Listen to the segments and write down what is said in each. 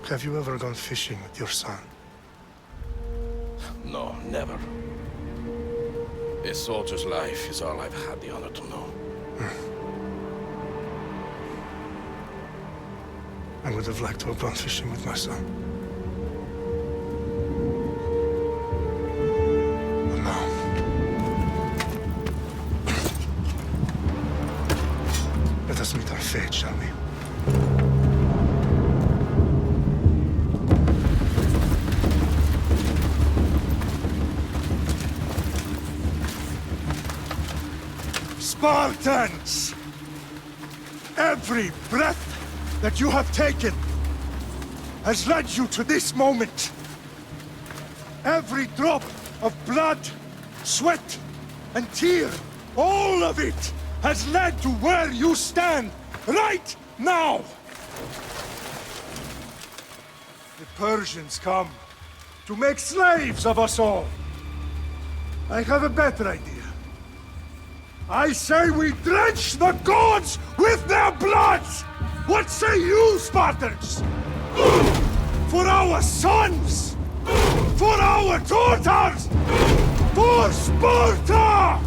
Have you ever gone fishing with your son? No, never. A soldier's life is all I've had the honor to know. I would have liked to have gone fishing with my son. But now... Let us meet our fate, shall we? Spartans! Every breath that you have taken has led you to this moment. Every drop of blood, sweat, and tear, all of it has led to where you stand right now. The Persians come to make slaves of us all. I have a better idea. I say we drench the gods with their blood! What say you, Spartans? For our sons! For our daughters! For Sparta!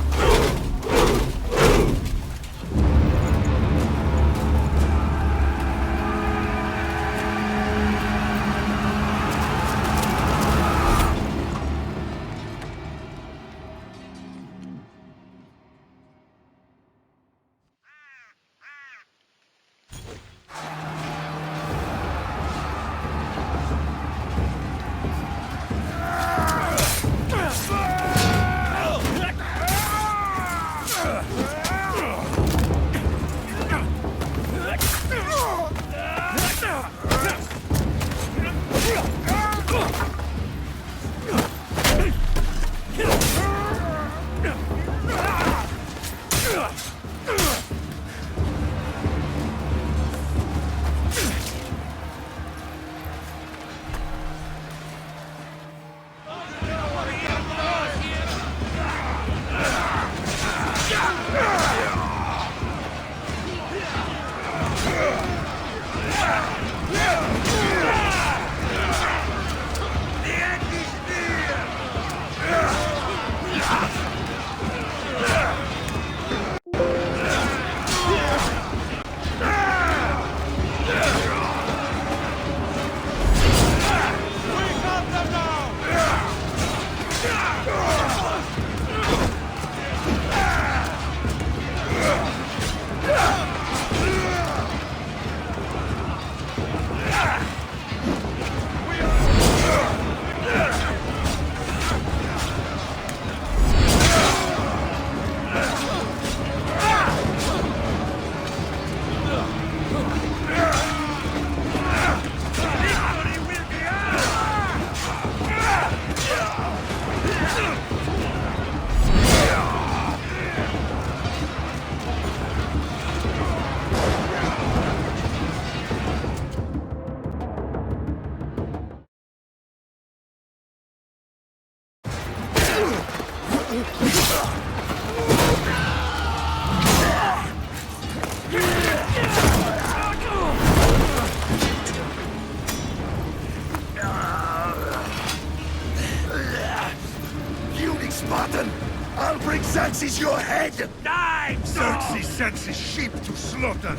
Spartan! I'll bring Xerxes your head! Die! Xerxes sends his sheep to slaughter.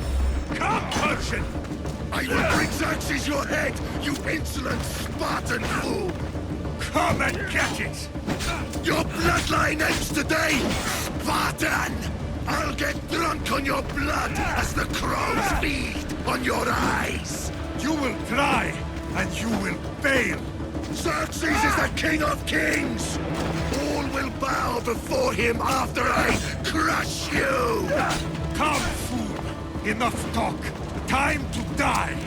Come, Persian! I will bring Xerxes your head, you insolent Spartan fool! Come and get it! Your bloodline ends today, Spartan! I'll get drunk on your blood as the crows feed on your eyes! You will try, and you will fail! Xerxes is the king of kings! All will bow before him after I crush you! Come, fool! Enough talk! Time to die!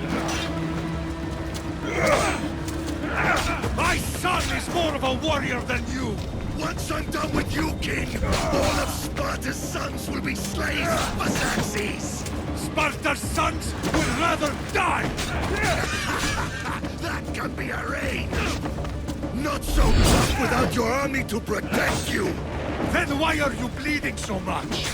My son is more of a warrior than you! Once I'm done with you, king, all of Sparta's sons will be slaves for Xerxes! Sparta's sons would rather die! That can be arranged! Not so tough without your army to protect you! Then why are you bleeding so much?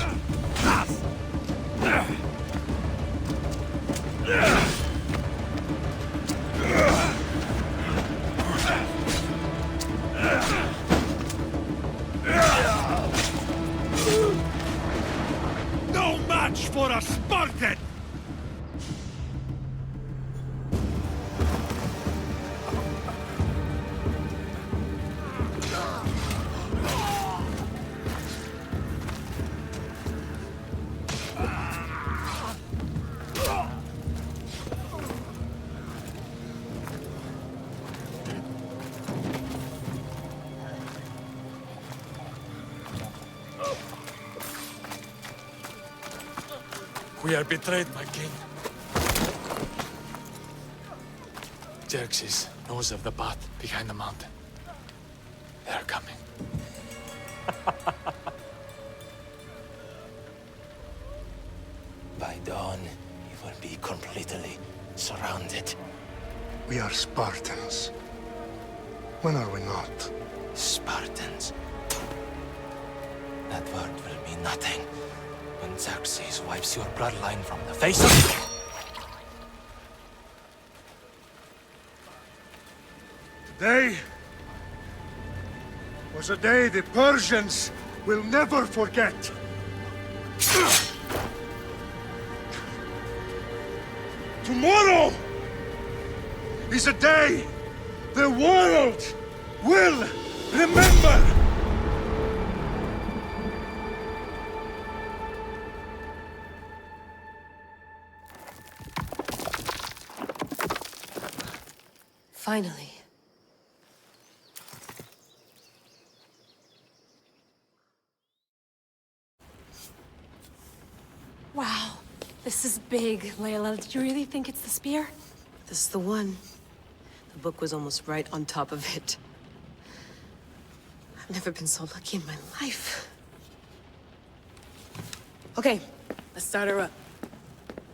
We are betrayed, my king. Xerxes knows of the path behind the mountain. They are coming. By dawn, you will be completely surrounded. We are Spartans. When are we not? Spartans. That word will mean nothing when Xerxes wipes your bloodline from the face of... Today was a day the Persians will never forget. Tomorrow is a day the world will remember. Finally. Wow, this is big, Layla. Did you really think it's the spear? This is the one. The book was almost right on top of it. I've never been so lucky in my life. Okay, let's start her up.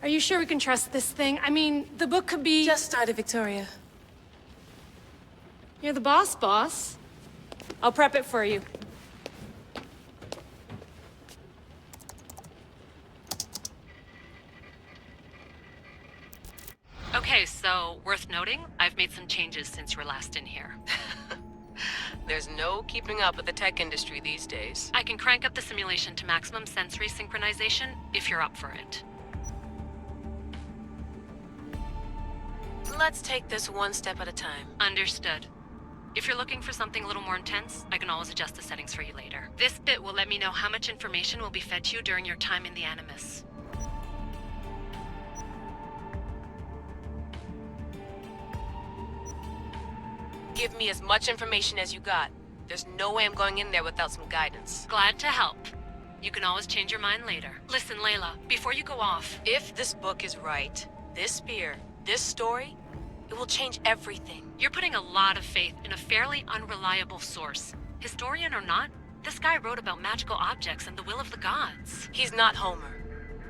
Are you sure we can trust this thing? I mean, the book could be... Just started, Victoria. You're the boss. I'll prep it for you. Okay, so worth noting, I've made some changes since you were last in here. There's no keeping up with the tech industry these days. I can crank up the simulation to maximum sensory synchronization if you're up for it. Let's take this one step at a time. Understood. If you're looking for something a little more intense, I can always adjust the settings for you later. This bit will let me know how much information will be fed to you during your time in the Animus. Give me as much information as you got. There's no way I'm going in there without some guidance. Glad to help. You can always change your mind later. Listen, Layla, before you go off... If this book is right, this spear, this story, it will change everything. You're putting a lot of faith in a fairly unreliable source. Historian or not, this guy wrote about magical objects and the will of the gods. He's not Homer.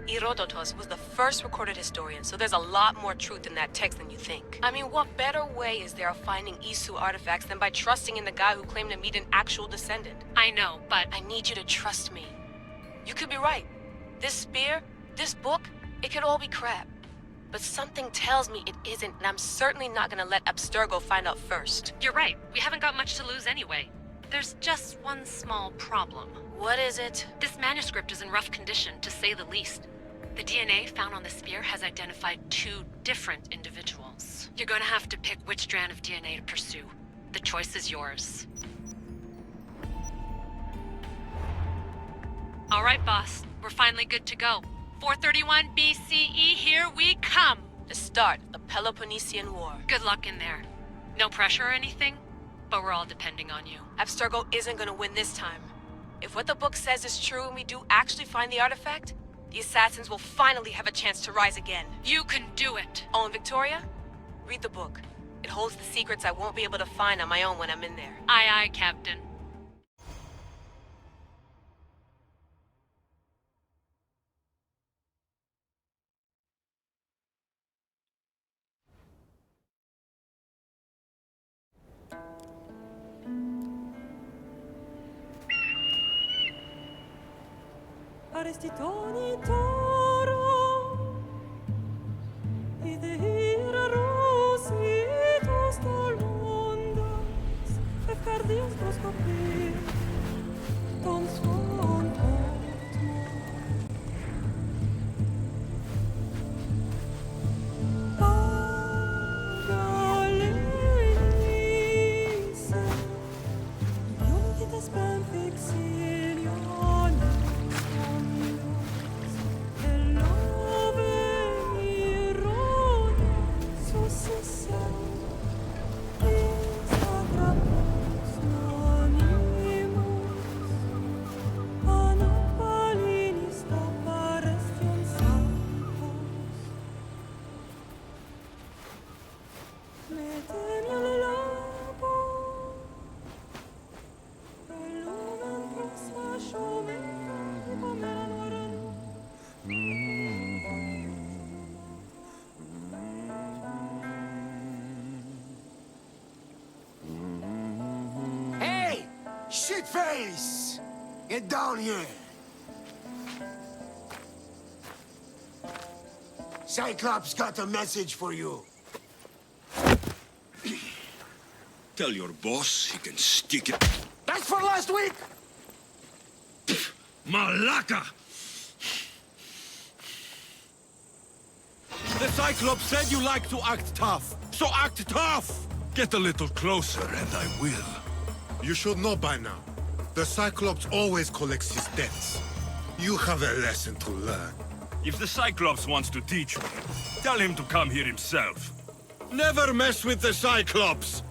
Herodotus was the first recorded historian, so there's a lot more truth in that text than you think. I mean, what better way is there of finding Isu artifacts than by trusting in the guy who claimed to meet an actual descendant? I know, but... I need you to trust me. You could be right. This spear, this book, it could all be crap. But something tells me it isn't, and I'm certainly not gonna let Abstergo find out first. You're right. We haven't got much to lose anyway. There's just one small problem. What is it? This manuscript is in rough condition, to say the least. The DNA found on the spear has identified 2 different individuals. You're gonna have to pick which strand of DNA to pursue. The choice is yours. All right, boss. We're finally good to go. 431 BCE, here we come! The start of the Peloponnesian War. Good luck in there. No pressure or anything, but we're all depending on you. Abstergo isn't gonna win this time. If what the book says is true and we do actually find the artifact, the assassins will finally have a chance to rise again. You can do it! Oh, and Victoria? Read the book. It holds the secrets I won't be able to find on my own when I'm in there. Aye, aye, Captain. Arestitoni toro, idehira rositos tolmondas, efcardios proskopir, ton svon portmo. Pagalenice, ionitas benfixilion, face! Get down here! Cyclops got a message for you. Tell your boss he can stick it. That's for last week! Malaka! The Cyclops said you like to act tough, so act tough! Get a little closer and I will. You should know by now. The Cyclops always collects his debts. You have a lesson to learn. If the Cyclops wants to teach me, tell him to come here himself. Never mess with the Cyclops!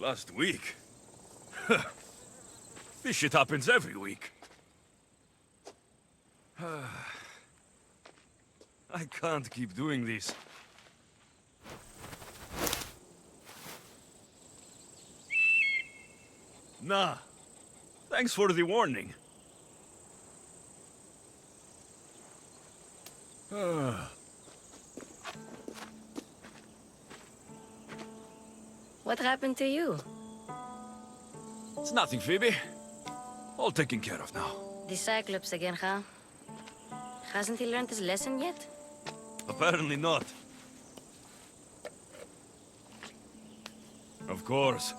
Last week? This shit happens every week. I can't keep doing this. Nah. Thanks for the warning. What happened to you? It's nothing, Phoebe. All taken care of now. The Cyclops again, huh? Hasn't he learned his lesson yet? Apparently not. Of course.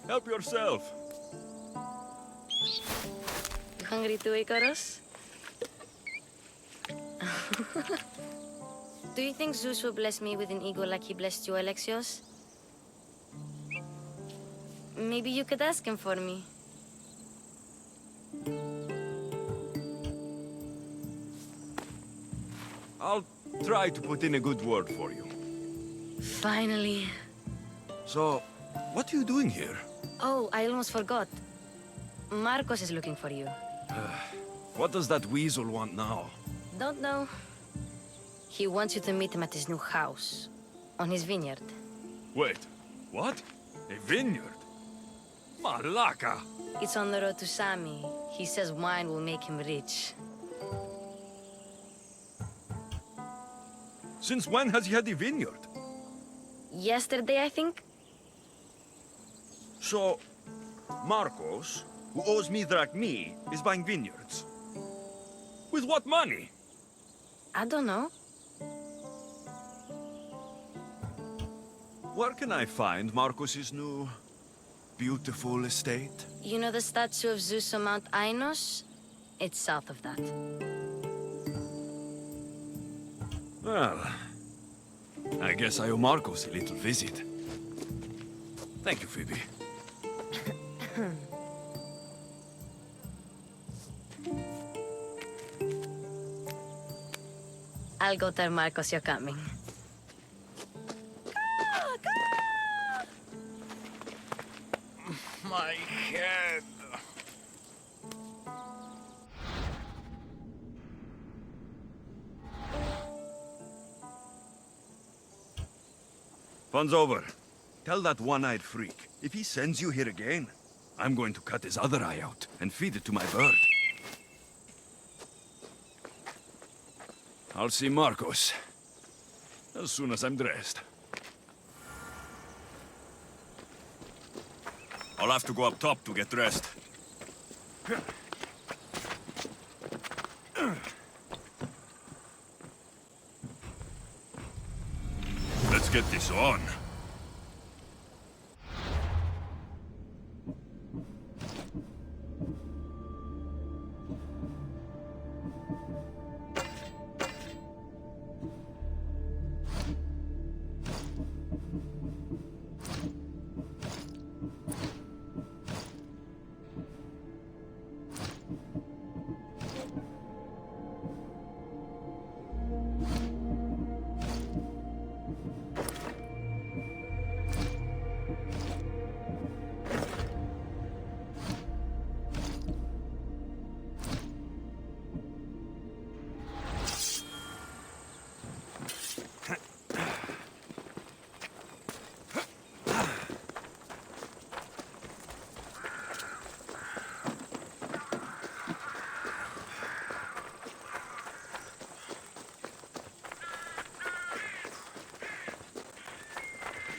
Help yourself. You hungry too, Icarus? Do you think Zeus will bless me with an ego like he blessed you, Alexios? Maybe you could ask him for me. I'll try to put in a good word for you. Finally. So, what are you doing here? Oh, I almost forgot. Marcos is looking for you. What does that weasel want now? Don't know. He wants you to meet him at his new house. On his vineyard. Wait, what? A vineyard? Malaka! It's on the road to Sami. He says wine will make him rich. Since when has he had a vineyard? Yesterday, I think? So, Marcos, who owes me drachmi, is buying vineyards. With what money? I don't know. Where can I find Marcos's new, beautiful estate? You know the statue of Zeus on Mount Ainos? It's south of that. Well, I guess I owe Marcos a little visit. Thank you, Phoebe. I'll go tell Marcos you're coming. My head. Fun's over. Tell that one-eyed freak, if he sends you here again, I'm going to cut his other eye out and feed it to my bird. I'll see Marcos as soon as I'm dressed. I'll have to go up top to get dressed. Let's get this on.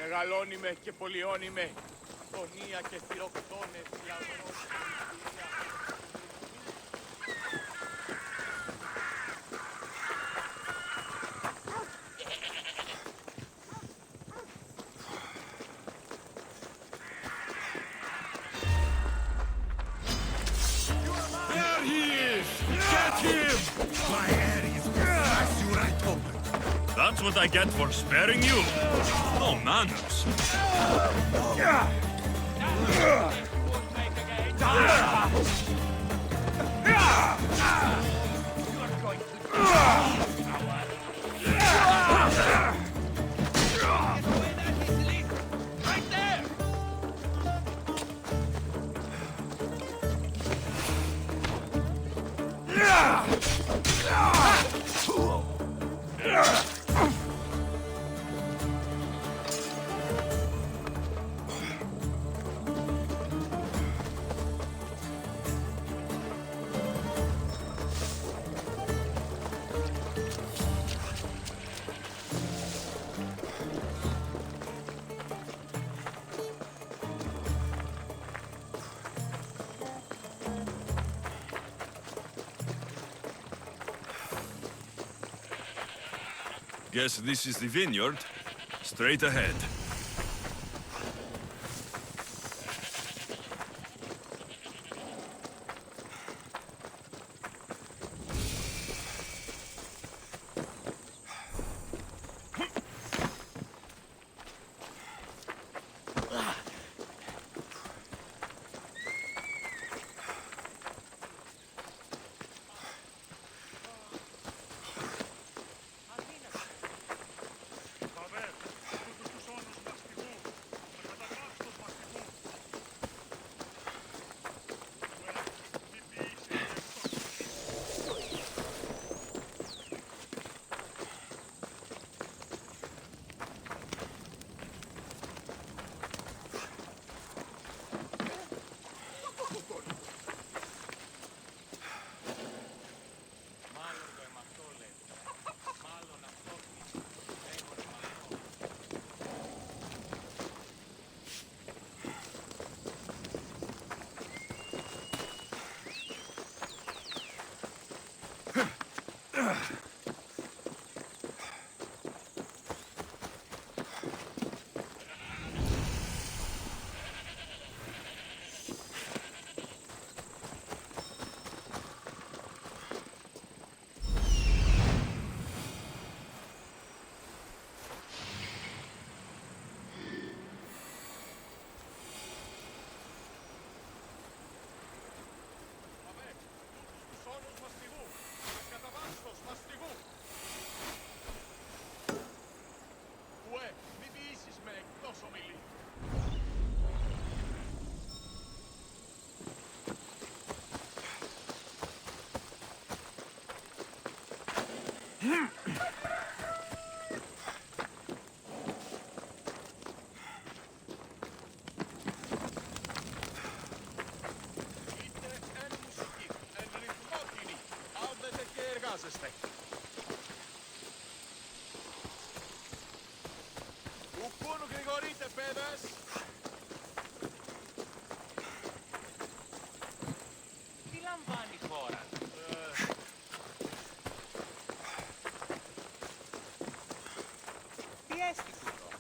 Μεγαλώνουμε και πολιώνουμε, τονία και θηροκτώνες, λαυρός. There he is! Get him! My Ares will slice you right open. That's what I get for sparing you. No manners. Guess this is the vineyard. Straight ahead. Odyssey. Πού γρηγορείτε, παιδες! Τι λαμβάνει η χώρα? Τι έστει τούτο?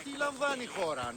Τι λαμβάνει η χώρα?